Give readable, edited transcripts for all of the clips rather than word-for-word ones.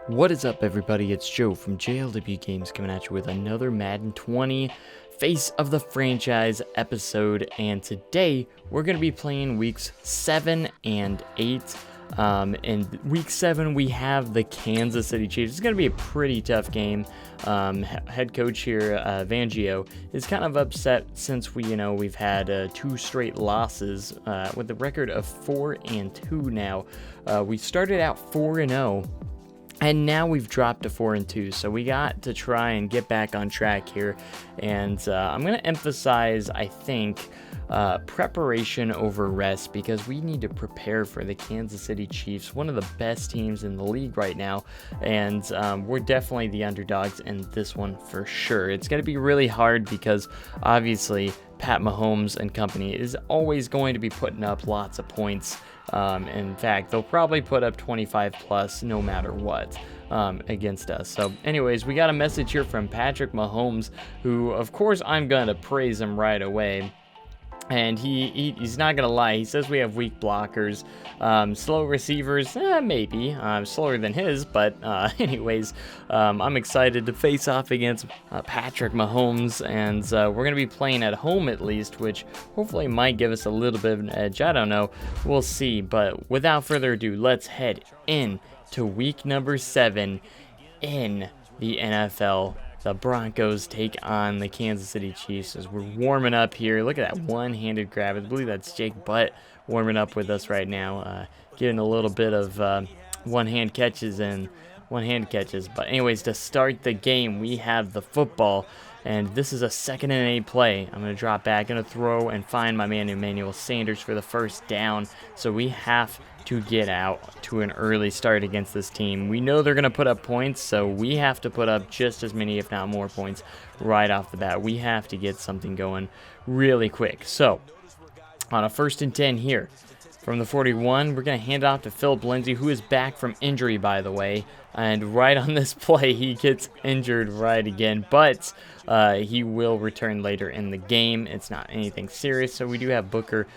What is up, everybody? It's Joe from JLW Games coming at you with another Madden 20 Face of the Franchise episode, and today we're going to be playing weeks 7 and 8. In week 7 we have the Kansas City Chiefs. It's going to be a pretty tough game. Head coach here, Vangio, is kind of upset since we've had 2 straight losses with a record of 4 and 2 now. We started out 4 and 0. And now we've dropped to 4 and 2, so we got to try and get back on track here. And I'm going to emphasize, I think, preparation over rest, because we need to prepare for the Kansas City Chiefs, one of the best teams in the league right now. And we're definitely the underdogs in this one for sure. It's going to be really hard because obviously Pat Mahomes and company is always going to be putting up lots of points. In fact, they'll probably put up 25 plus no matter what against us. So anyways, we got a message here from Patrick Mahomes, who of course I'm going to praise him right away. And he's not going to lie. He says we have weak blockers, slow receivers, maybe slower than his. But anyways, I'm excited to face off against Patrick Mahomes. And we're going to be playing at home at least, which hopefully might give us a little bit of an edge. I don't know. We'll see. But without further ado, let's head in to week number 7 in the NFL. The Broncos take on the Kansas City Chiefs as we're warming up here. Look at that one-handed grab. I believe that's Jake Butt warming up with us right now, getting a little bit of one-hand catches. But anyways, to start the game, we have the football, and this is a 2nd and 8 play. I'm going to drop back, going to throw and find my man Emmanuel Sanders for the first down. So we have to get out to an early start against this team. We know they're going to put up points, so we have to put up just as many, if not more, points right off the bat. We have to get something going really quick. So on a 1st and 10 here from the 41, we're going to hand it off to Philip Lindsay, who is back from injury, by the way. And right on this play, he gets injured right again. But he will return later in the game. It's not anything serious. So we do have Booker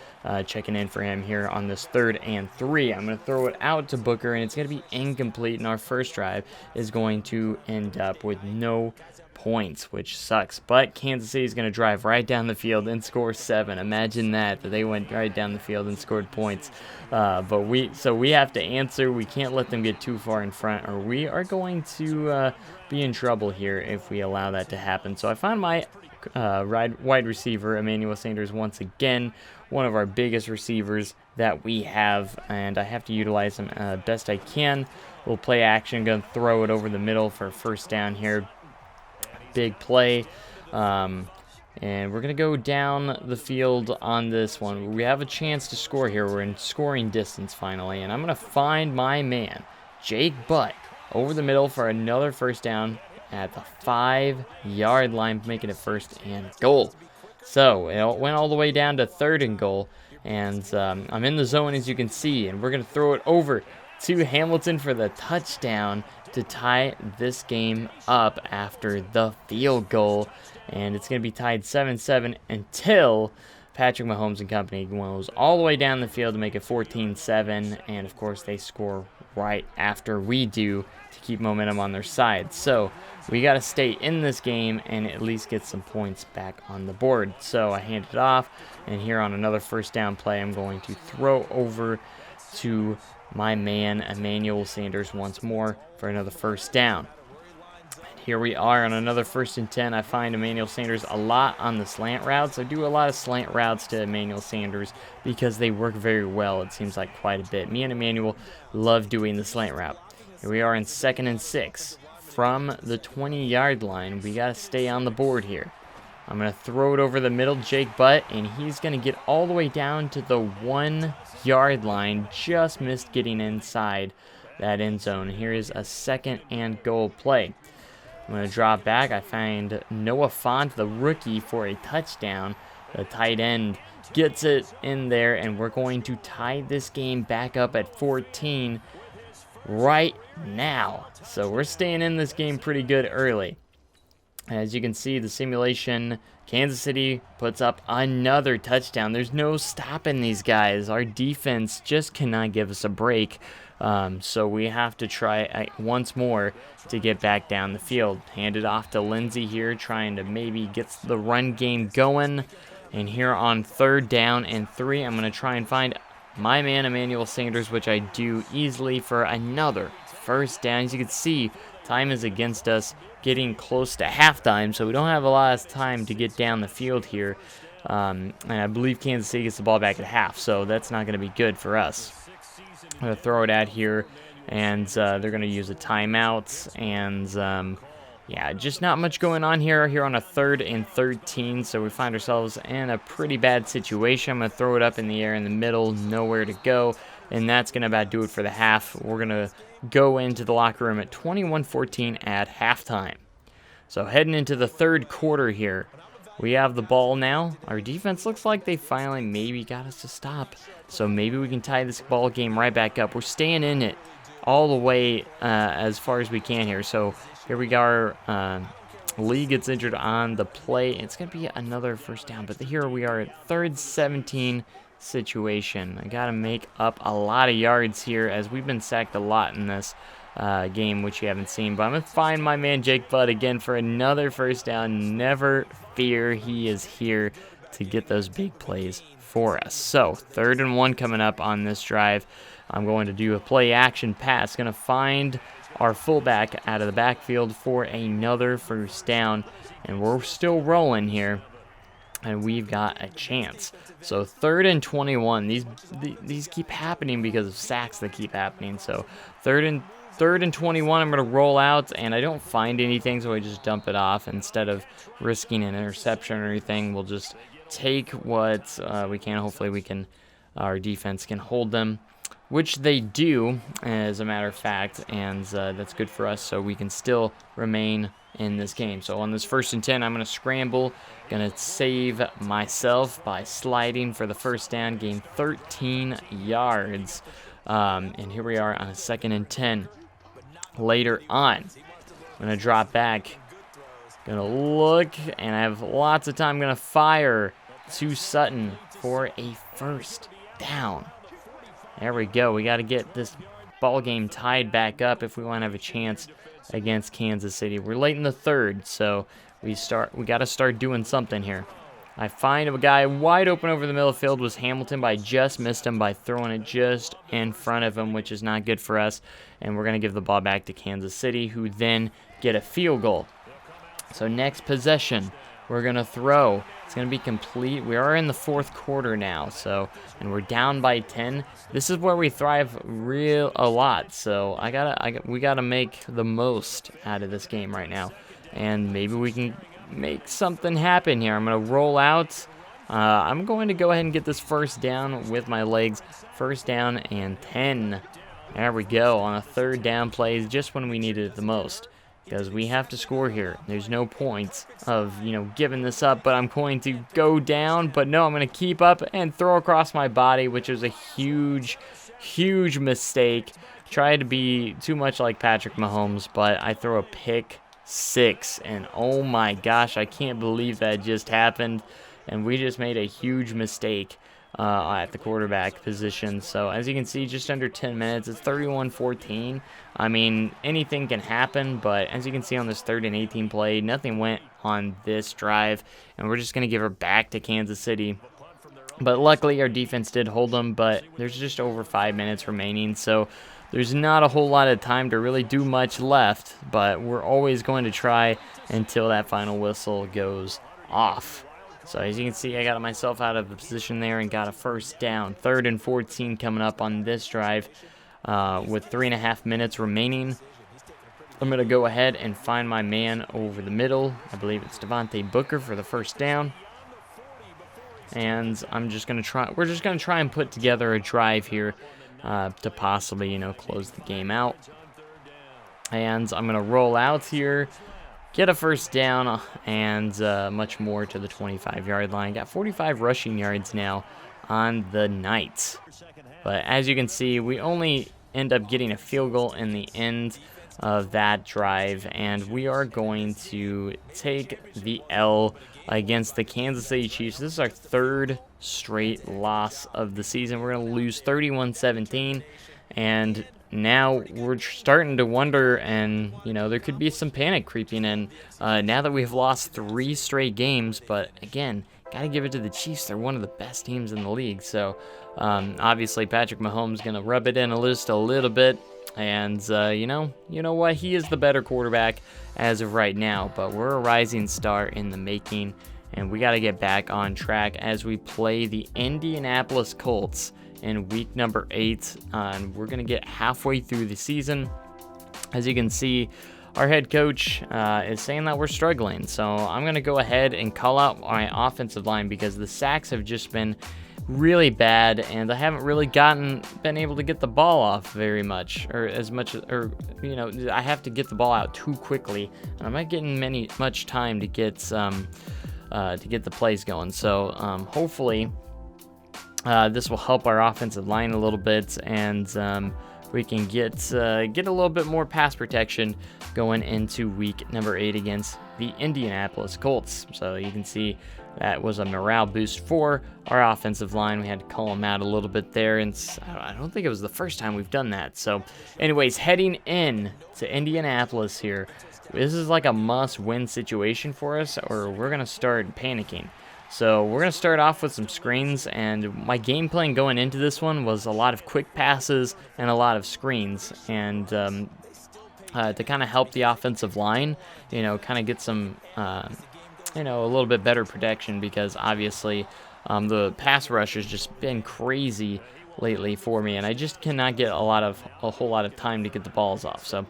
checking in for him here on this 3rd and 3. I'm going to throw it out to Booker, and it's going to be incomplete. And our first drive is going to end up with no points, which sucks. But Kansas City is going to drive right down the field and score 7. Imagine that they went right down the field and scored points. But we have to answer. We can't let them get too far in front, or we are going to be in trouble here if we allow that to happen. So I found my wide receiver, Emmanuel Sanders, once again, one of our biggest receivers that we have, and I have to utilize him best I can. We'll play action, going to throw it over the middle for a first down here. Big play, and we're gonna go down the field on this one. We have a chance to score here. We're in scoring distance finally, and I'm gonna find my man Jake Butt over the middle for another first down at the 5-yard line, making it 1st and goal. So it went all the way down to 3rd and goal, and I'm in the zone, as you can see, and we're gonna throw it over to Hamilton for the touchdown to tie this game up after the field goal. And it's going to be tied 7-7 until Patrick Mahomes and company goes all the way down the field to make it 14-7. And of course they score right after we do to keep momentum on their side. So we got to stay in this game and at least get some points back on the board. So I hand it off, and here on another first down play, I'm going to throw over to my man Emmanuel Sanders once more for another first down. Here we are on another 1st and 10. I find Emmanuel Sanders a lot on the slant routes. I do a lot of slant routes to Emmanuel Sanders because they work very well. It seems like quite a bit. Me and Emmanuel love doing the slant route. Here we are in 2nd and 6 from the 20-yard line. We got to stay on the board here. I'm going to throw it over the middle, Jake Butt, and he's going to get all the way down to the 1-yard line. Just missed getting inside that end zone. Here is a 2nd and goal play. I'm going to drop back. I find Noah Fant, the rookie, for a touchdown. The tight end gets it in there, and we're going to tie this game back up at 14 right now. So we're staying in this game pretty good early. As you can see, the simulation, Kansas City puts up another touchdown. There's no stopping these guys. Our defense just cannot give us a break. So we have to try once more to get back down the field. Hand it off to Lindsey here, trying to maybe get the run game going. And here on 3rd down and 3, I'm going to try and find my man Emmanuel Sanders, which I do easily for another 1st down. As you can see, time is against us, getting close to halftime, so we don't have a lot of time to get down the field here. And I believe Kansas City gets the ball back at half, so that's not going to be good for us. I'm going to throw it out here, and they're going to use a timeout, and yeah, just not much going on here on a 3rd and 13, so we find ourselves in a pretty bad situation. I'm going to throw it up in the air in the middle, nowhere to go, and that's going to about do it for the half. We're going to go into the locker room at 21-14 at halftime. So heading into the 3rd quarter here, we have the ball now. Our defense looks like they finally maybe got us to stop, so maybe we can tie this ball game right back up. We're staying in it all the way as far as we can here. So here we are. Lee gets injured on the play. It's going to be another 1st down, but here we are at 3rd 17 situation. I got to make up a lot of yards here, as we've been sacked a lot in this game, which you haven't seen. But I'm going to find my man Jake Budd again for another 1st down. Never fear, he is here to get those big plays for us. So 3rd and 1 coming up on this drive. I'm going to do a play action pass. Going to find our fullback out of the backfield for another 1st down. And we're still rolling here, and we've got a chance. So 3rd and 21. These keep happening because of sacks that keep happening. So 3rd and 21, I'm going to roll out, and I don't find anything, so I just dump it off. Instead of risking an interception or anything, we'll just take what we can. Hopefully our defense can hold them, which they do, as a matter of fact, and that's good for us, so we can still remain in this game. So on this 1st and 10, I'm going to scramble, going to save myself by sliding for the 1st down, gain 13 yards, and here we are on a 2nd and 10. Later on, I'm going to drop back, going to look, and I have lots of time. I'm going to fire to Sutton for a 1st down. There we go. We got to get this ball game tied back up if we want to have a chance against Kansas City. We're late in the 3rd, so we got to start doing something here. I find a guy wide open over the middle of the field was Hamilton, but I just missed him by throwing it just in front of him, which is not good for us. And we're going to give the ball back to Kansas City, who then get a field goal. So next possession, we're going to throw. It's going to be complete. We are in the 4th quarter now, and we're down by 10. This is where we thrive a lot. So we gotta make the most out of this game right now, and maybe we can make something happen here. I'm going to roll out. I'm going to go ahead and get this 1st down with my legs. 1st down and 10. There we go on a 3rd down play, just when we needed it the most, because we have to score here. There's no point of, giving this up, but I'm going to go down. But no, I'm going to keep up and throw across my body, which is a huge, huge mistake. Tried to be too much like Patrick Mahomes, but I throw a pick 6, and oh my gosh, I can't believe that just happened, and we just made a huge mistake at the quarterback position. So as you can see, just under 10 minutes, it's 31-14. I mean, anything can happen, but as you can see on this 3rd and 18 play, nothing went on this drive, and we're just going to give her back to Kansas City. But luckily, our defense did hold them, but there's just over 5 minutes remaining, so there's not a whole lot of time to really do much left, but we're always going to try until that final whistle goes off. So as you can see, I got myself out of the position there and got a 1st down. 3rd and 14 coming up on this drive with 3.5 minutes remaining. I'm going to go ahead and find my man over the middle. I believe it's Devontae Booker for the 1st down. And we're just going to try and put together a drive here to possibly, close the game out. And I'm going to roll out here, get a 1st down, and much more to the 25-yard line. Got 45 rushing yards now on the night. But as you can see, we only end up getting a field goal in the end. of that drive, and we are going to take the L against the Kansas City Chiefs. This is our third straight loss of the season. We're going to lose 31-17, and now we're starting to wonder, and there could be some panic creeping in now that we've lost 3 straight games. But again, gotta give it to the Chiefs. They're one of the best teams in the league. So obviously Patrick Mahomes gonna rub it in just a little bit, and you know what, he is the better quarterback as of right now, but we're a rising star in the making, and we got to get back on track as we play the Indianapolis Colts in week number 8, and we're gonna get halfway through the season. As you can see, our head coach is saying that we're struggling, so I'm gonna go ahead and call out my offensive line because the sacks have just been really bad, and I haven't really been able to get the ball off very much, or as much, or I have to get the ball out too quickly, and I'm not getting much time to get the plays going. So hopefully this will help our offensive line a little bit, and we can get a little bit more pass protection going into week number 8 against the Indianapolis Colts. So you can see that was a morale boost for our offensive line. We had to call them out a little bit there, and I don't think it was the first time we've done that. So anyways, heading in to Indianapolis here, this is like a must-win situation for us, or we're going to start panicking. So we're going to start off with some screens, and my game plan going into this one was a lot of quick passes and a lot of screens, and to kind of help the offensive line, kind of get some, a little bit better protection, because obviously the pass rush has just been crazy lately for me, and I just cannot get a whole lot of time to get the balls off. So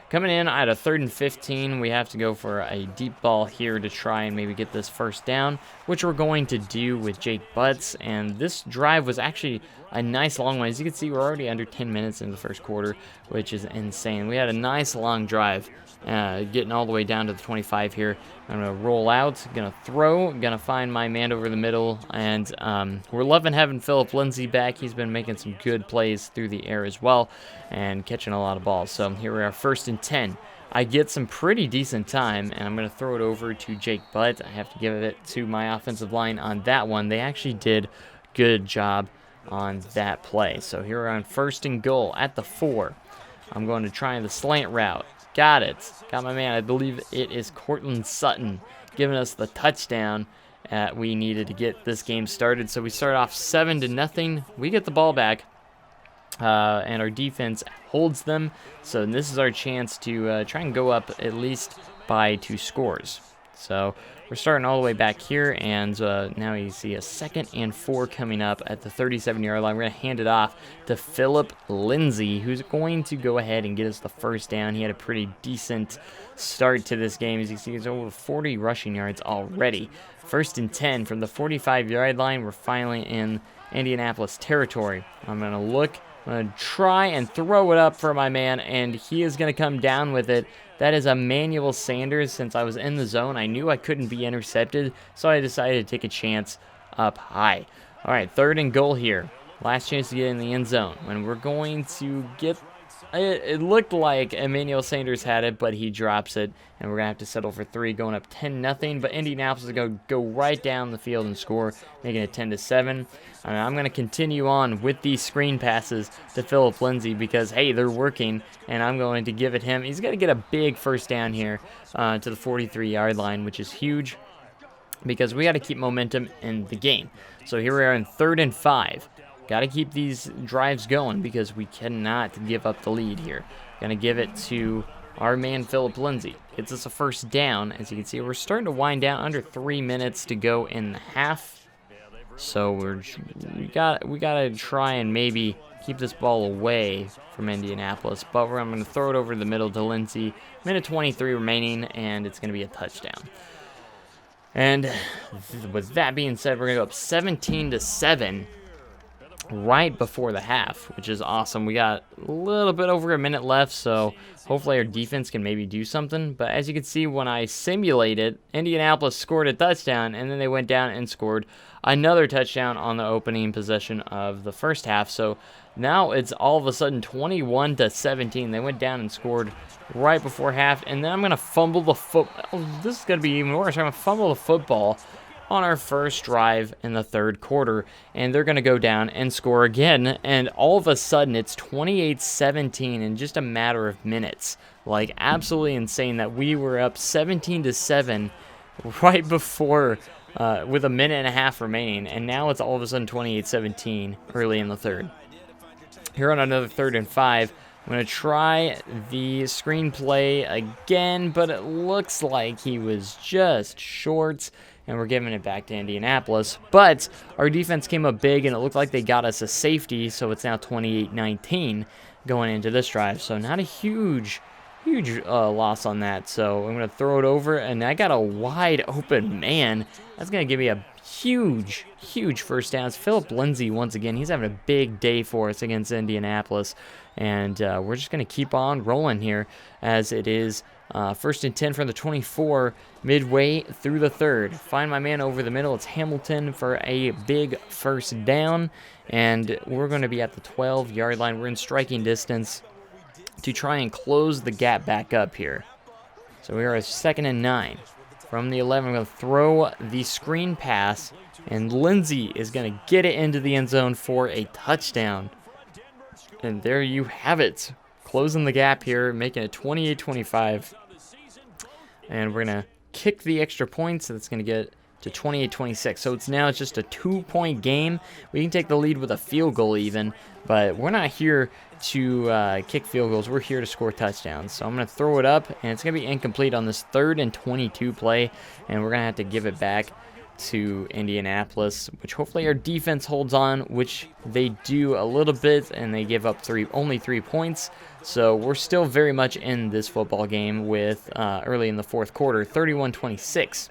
coming in at a 3rd and 15, we have to go for a deep ball here to try and maybe get this first down, which we're going to do with Jake Butts. And this drive was actually a nice long one. As you can see, we're already under 10 minutes in the first quarter, which is insane. We had a nice long drive, getting all the way down to the 25 here. I'm going to roll out, going to throw, going to find my man over the middle, and we're loving having Phillip Lindsay back. He's been making some good plays through the air as well and catching a lot of balls. So here we are, 1st and 10. I get some pretty decent time, and I'm going to throw it over to Jake Butt. I have to give it to my offensive line on that one. They actually did a good job on that play. So here we're on 1st and goal at the 4. I'm going to try the slant route. Got it. Got my man. I believe it is Cortland Sutton giving us the touchdown we needed to get this game started. So we start off 7-0. We get the ball back, and our defense holds them. So this is our chance to try and go up at least by 2 scores. So we're starting all the way back here, and now you see a 2nd and 4 coming up at the 37-yard line. We're going to hand it off to Phillip Lindsay, who's going to go ahead and get us the first down. He had a pretty decent start to this game. As you see, he's over 40 rushing yards already. 1st and 10 from the 45-yard line. We're finally in Indianapolis territory. I'm going to try and throw it up for my man, and he is going to come down with it. That is Emmanuel Sanders. Since I was in the zone, I knew I couldn't be intercepted, so I decided to take a chance up high. All right, 3rd and goal here. Last chance to get in the end zone. And we're going to get... It looked like Emmanuel Sanders had it, but he drops it, and we're going to have to settle for 3, going up 10-0. But Indianapolis is going to go right down the field and score, making it 10-7. I'm going to continue on with these screen passes to Phillip Lindsay because, hey, they're working, and I'm going to give it him. He's going to get a big first down here to the 43-yard line, which is huge because we got to keep momentum in the game. So here we are in 3rd and 5. Got to keep these drives going because we cannot give up the lead here. Going to give it to our man Phillip Lindsay. Gets us a first down. As you can see, we're starting to wind down. Under 3 minutes to go in the half. So we got to try and maybe keep this ball away from Indianapolis. But I'm going to throw it over the middle to Lindsay. Minute 23 remaining, and it's going to be a touchdown. And with that being said, we're going to go up 17-7. right before the half, which is awesome. We got a little bit over a minute left, so hopefully our defense can maybe do something. But as you can see, when I simulated, Indianapolis scored a touchdown, and then they went down and scored another touchdown on the opening possession of the first half. So now it's all of a sudden 21-17. They went down and scored right before half, and then I'm going to fumble the football. Oh, this is going to be even worse. I'm going to fumble the football on our first drive in the third quarter, and they're going to go down and score again, and all of a sudden it's 28-17 in just a matter of minutes. Like, absolutely insane that we were up 17-7 right before with a minute and a half remaining, and now it's all of a sudden 28-17 early in the third. Here on another 3rd and 5, I'm going to try the screenplay again, but it looks like he was just short, and we're giving it back to Indianapolis. But our defense came up big, and it looked like they got us a safety, so it's now 28-19 going into this drive. So not a huge loss on that. So I'm going to throw it over, and I got a wide open man. That's going to give me a huge first down. It's Philip Lindsay once again. He's having a big day for us against Indianapolis. And we're just going to keep on rolling here as it is 1st and 10 from the 24 midway through the third. Find my man over the middle. It's Hamilton for a big first down. And we're going to be at the 12-yard line. We're in striking distance to try and close the gap back up here. So we are at 2nd and 9. From the 11, we're going to throw the screen pass. And Lindsay is going to get it into the end zone for a touchdown. And there you have it. Closing the gap here, making it 28-25. And we're going to kick the extra points. So that's going to get to 28-26. So it's just a 2-point game. We can take the lead with a field goal even. But we're not here to kick field goals. We're here to score touchdowns. So I'm going to throw it up. And it's going to be incomplete on this 3rd and 22 play. And we're going to have to give it back to Indianapolis, which hopefully our defense holds on, which they do a little bit, and they give up only 3 points. So we're still very much in this football game with early in the 4th quarter, 31-26.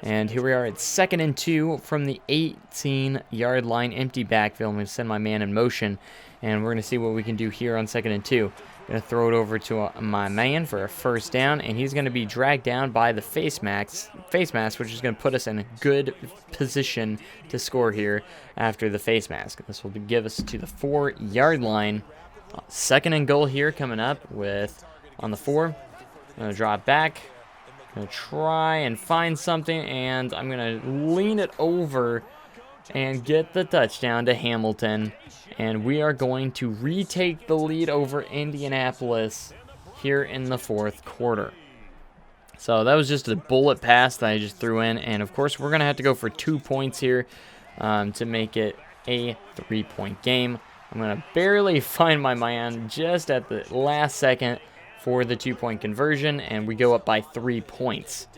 And here we are at 2nd and 2 from the 18-yard line, empty backfield. I'm going to send my man in motion, and we're going to see what we can do here on 2nd and 2. Going to throw it over to my man for a first down, and he's going to be dragged down by the face mask, which is going to put us in a good position to score here after the face mask. This will give us to the 4-yard line. 2nd and goal here coming up with on the 4. I'm going to drop back. I'm going to try and find something, and I'm going to lean it over and get the touchdown to Hamilton. And we are going to retake the lead over Indianapolis here in the 4th quarter. So that was just a bullet pass that I just threw in. And, of course, we're going to have to go for 2 points here to make it a 3-point game. I'm going to barely find my man just at the last second for the 2-point conversion, and we go up by 3 points.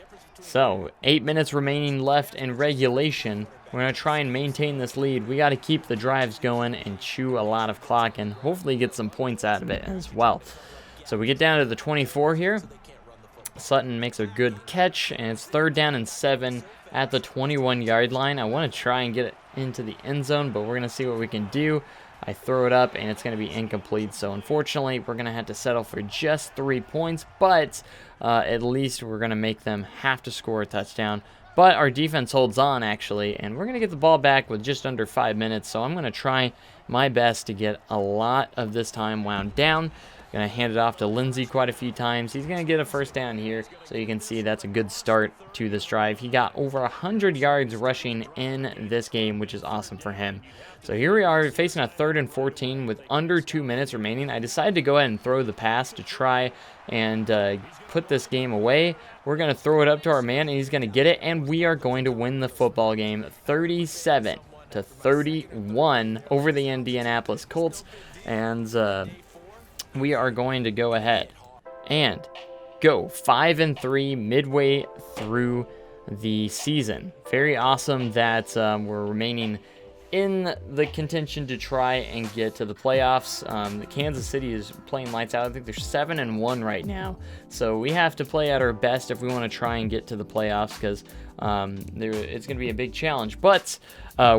So 8 minutes remaining left in regulation. We're going to try and maintain this lead. We got to keep the drives going and chew a lot of clock and hopefully get some points out of it as well. So we get down to the 24 here. Sutton makes a good catch, and it's 3rd down and 7 at the 21-yard line. I want to try and get it into the end zone, but we're going to see what we can do. I throw it up, and it's going to be incomplete. So, unfortunately, we're going to have to settle for just 3 points, but at least we're going to make them have to score a touchdown. But our defense holds on, actually, and we're going to get the ball back with just under 5 minutes. So I'm going to try my best to get a lot of this time wound down. Going to hand it off to Lindsay quite a few times. He's going to get a first down here, so you can see that's a good start to this drive. He got over 100 yards rushing in this game, which is awesome for him. So here we are facing a 3rd and 14 with under 2 minutes remaining. I decided to go ahead and throw the pass to try and put this game away. We're going to throw it up to our man, and he's going to get it, and we are going to win the football game 37-31 over the Indianapolis Colts. And we are going to go ahead and go 5-3 midway through the season. Very awesome that we're remaining in the contention to try and get to the playoffs. Kansas City is playing lights out. I think they're 7-1 right now. So we have to play at our best if we want to try and get to the playoffs, because it's going to be a big challenge. But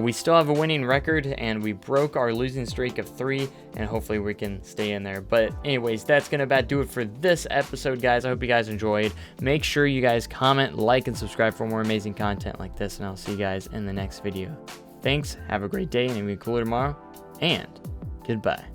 we still have a winning record, and we broke our losing streak of 3, and hopefully we can stay in there. But anyways, that's going to about do it for this episode, guys. I hope you guys enjoyed. Make sure you guys comment, like, and subscribe for more amazing content like this, and I'll see you guys in the next video. Thanks, have a great day, and it'll be cooler tomorrow, and goodbye.